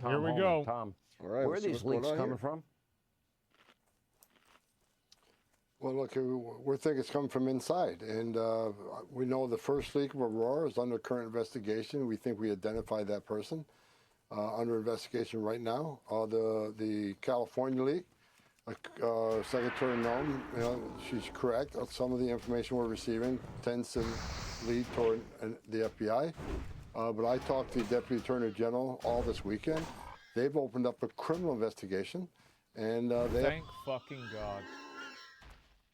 Tom Here we Holman. go. Tom, All right, where are these leaks coming from? Well, look, we think it's coming from inside, and we know the first leak of Aurora is under current investigation. We think we identified that person under investigation right now. The California leak, Secretary Noem, she's correct. Some of the information we're receiving tends to lead toward the FBI. But I talked to the Deputy Attorney General all this weekend. They've opened up a criminal investigation, and they Thank fucking God.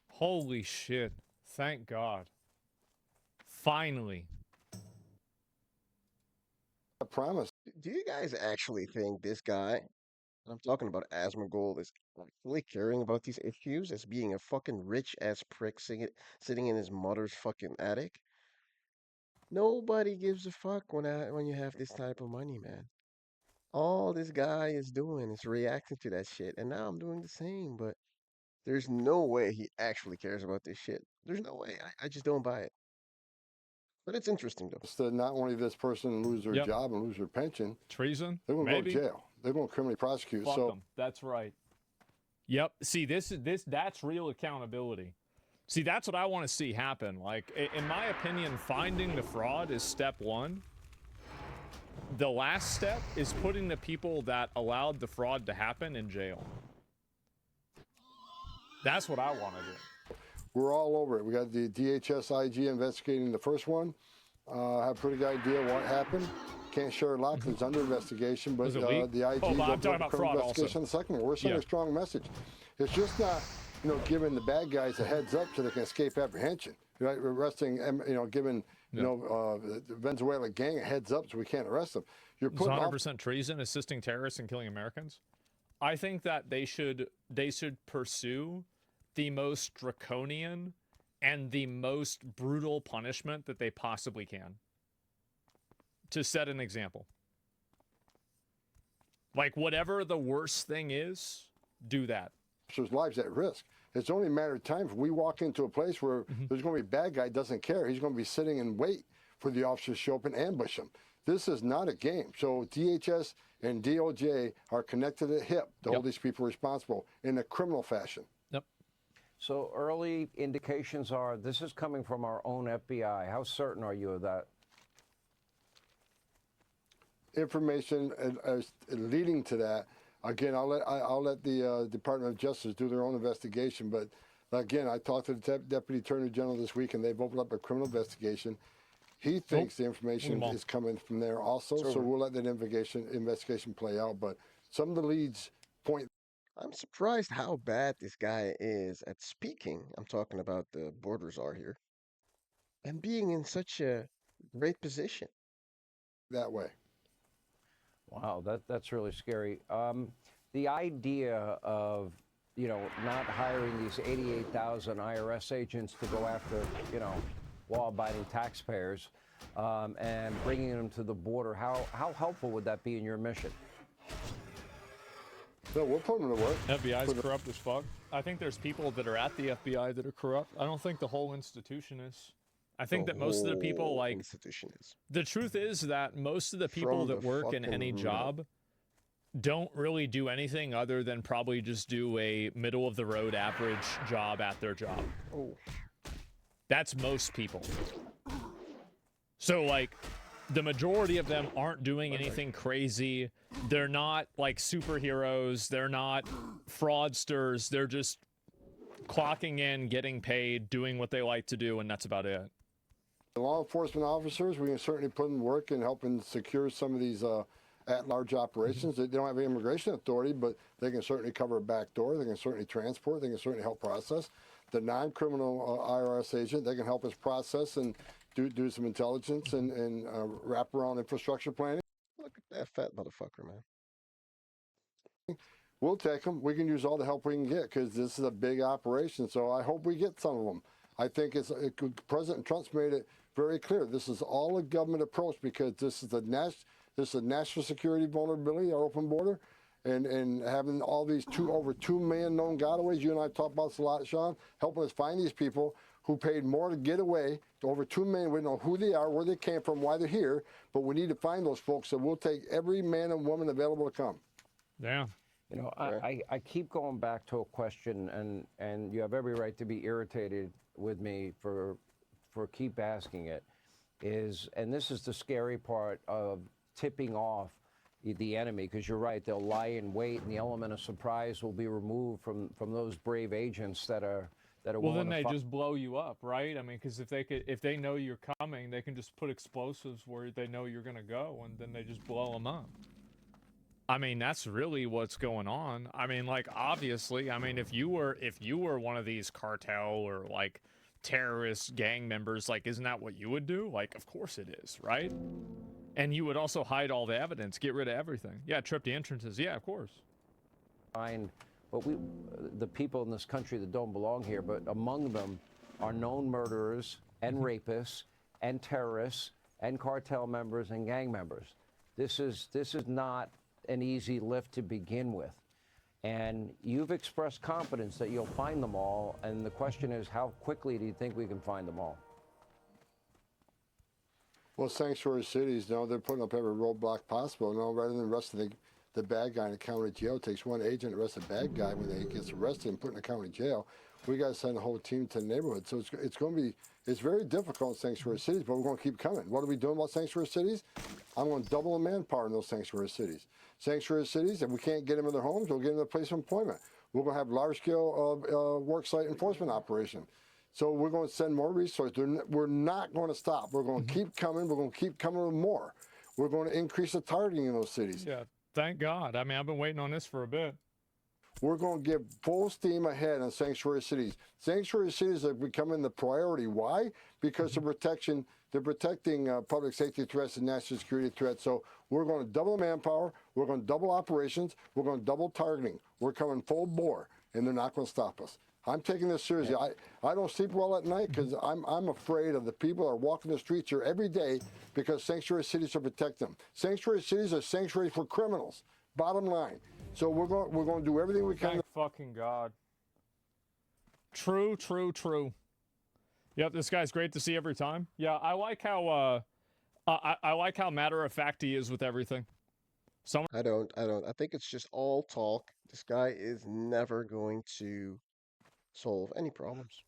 Holy shit. Thank God. Finally. I promise. Do you guys actually think this guy, I'm talking about Asmongold, is actually caring about these issues as being a fucking rich ass prick sitting in his mother's fucking attic? Nobody gives a fuck when you have this type of money, man. All this guy is doing is reacting to that shit, and now I'm doing the same, but there's no way he actually cares about this shit. There's no way. I just don't buy it. But it's interesting, though. So not only this person lose their job and lose their pension, treason, they're going to go to jail. They're going to criminally prosecute. Fuck them. That's right. Yep. See, that's real accountability. See, that's what I want to see happen. Like, in my opinion, finding the fraud is step one. The last step is putting the people that allowed the fraud to happen in jail. That's what I want to do. We're all over it. We got the DHS IG investigating the first one. Have a pretty good idea what happened. Can't share a lot because it's under investigation, but the IG is opening up a criminal investigation on the second one. We're sending a strong message. It's just not, giving the bad guys a heads up so they can escape apprehension. Right? Arresting, giving, the Venezuela gang a heads up so we can't arrest them. You're putting 100% treason, assisting terrorists and killing Americans. I think that they should pursue the most draconian and the most brutal punishment that they possibly can to set an example. Like, whatever the worst thing is, do that. Officers' lives at risk. It's only a matter of time if we walk into a place where there's going to be a bad guy doesn't care. He's going to be sitting and wait for the officers to show up and ambush him. This is not a game. So DHS and DOJ are connected at hip to hold these people responsible in a criminal fashion. Yep. So early indications are this is coming from our own FBI. How certain are you of that? Information leading to that. Again, I'll let the Department of Justice do their own investigation. But again, I talked to the Deputy Attorney General this week, and they've opened up a criminal investigation. He thinks the information is coming from there also, so we'll let that investigation play out. But some of the leads point. I'm surprised how bad this guy is at speaking. I'm talking about the border czar here, and being in such a great position. That way. Wow, that's really scary. The idea of, not hiring these 88,000 IRS agents to go after, law-abiding taxpayers and bringing them to the border, how helpful would that be in your mission? No, we'll put them to work. FBI's corrupt as fuck. I think there's people that are at the FBI that are corrupt. I don't think the whole institution is. I think that most of the people, the truth is that most of the people that work in any job don't really do anything other than probably just do a middle-of-the-road average job at their job. That's most people. So, like, the majority of them aren't doing anything crazy. They're not, like, superheroes. They're not fraudsters. They're just clocking in, getting paid, doing what they like to do, and that's about it. The law enforcement officers, we can certainly put in work in helping secure some of these at-large operations. They don't have an immigration authority, but they can certainly cover a back door. They can certainly transport. They can certainly help process. The non-criminal IRS agent, they can help us process and do some intelligence and wrap around infrastructure planning. Look at that fat motherfucker, man. We'll take them. We can use all the help we can get because this is a big operation. So I hope we get some of them. I think President Trump's made it very clear. This is all a government approach because this is a national security vulnerability, our open border, and having all these over 2 million known gotaways. You and I talked about this a lot, Sean, helping us find these people. who paid more to get away. Over 2 million. We know who they are, where they came from, why they're here. But we need to find those folks. So we'll take every man and woman available to come. Yeah. You know, I keep going back to a question, and you have every right to be irritated with me for keep asking it. And this is the scary part of tipping off the enemy, because you're right, they'll lie in wait, and the element of surprise will be removed from those brave agents that are well, then they just blow you up, right? I mean, because if they know you're coming, they can just put explosives where they know you're gonna go, and then they just blow them up. I mean, that's really what's going on. I mean, like, obviously, I mean, if you were one of these cartel or like terrorist gang members, like, isn't that what you would do? Like, of course it is, right? And you would also hide all the evidence, get rid of everything. Yeah, trip the entrances. Yeah, of course. Find what the people in this country that don't belong here, but among them are known murderers and rapists and terrorists and cartel members and gang members. This is not an easy lift to begin with. And you've expressed confidence that you'll find them all. And the question is, how quickly do you think we can find them all? Well, sanctuary cities, you know, they're putting up every roadblock possible. You know, rather than arresting the bad guy in the county jail, it takes one agent to arrest a bad guy when he gets arrested and put in the county jail. We got to send a whole team to the neighborhood. So it's going to be, it's very difficult in sanctuary cities, but we're going to keep coming. What are we doing about sanctuary cities? I'm going to double the manpower in those sanctuary cities. Sanctuary cities, if we can't get them in their homes, we'll get them in a place of employment. We're going to have large-scale worksite enforcement operation. So we're going to send more resources. We're not going to stop. We're going to keep coming. We're going to keep coming with more. We're going to increase the targeting in those cities. Yeah, thank God. I mean, I've been waiting on this for a bit. We're going to give full steam ahead on sanctuary cities. Sanctuary cities are becoming the priority. Why? Because they're protecting public safety threats and national security threats. So we're going to double manpower. We're going to double operations. We're going to double targeting. We're coming full bore, and they're not going to stop us. I'm taking this seriously. I don't sleep well at night because I'm afraid of the people that are walking the streets here every day because sanctuary cities will protect them. Sanctuary cities are sanctuaries for criminals. Bottom line. So we're going to do everything we can. Thank fucking God. True, true, true. Yep, this guy's great to see every time. Yeah, I like how I like how matter of fact he is with everything. I don't. I think it's just all talk. This guy is never going to solve any problems.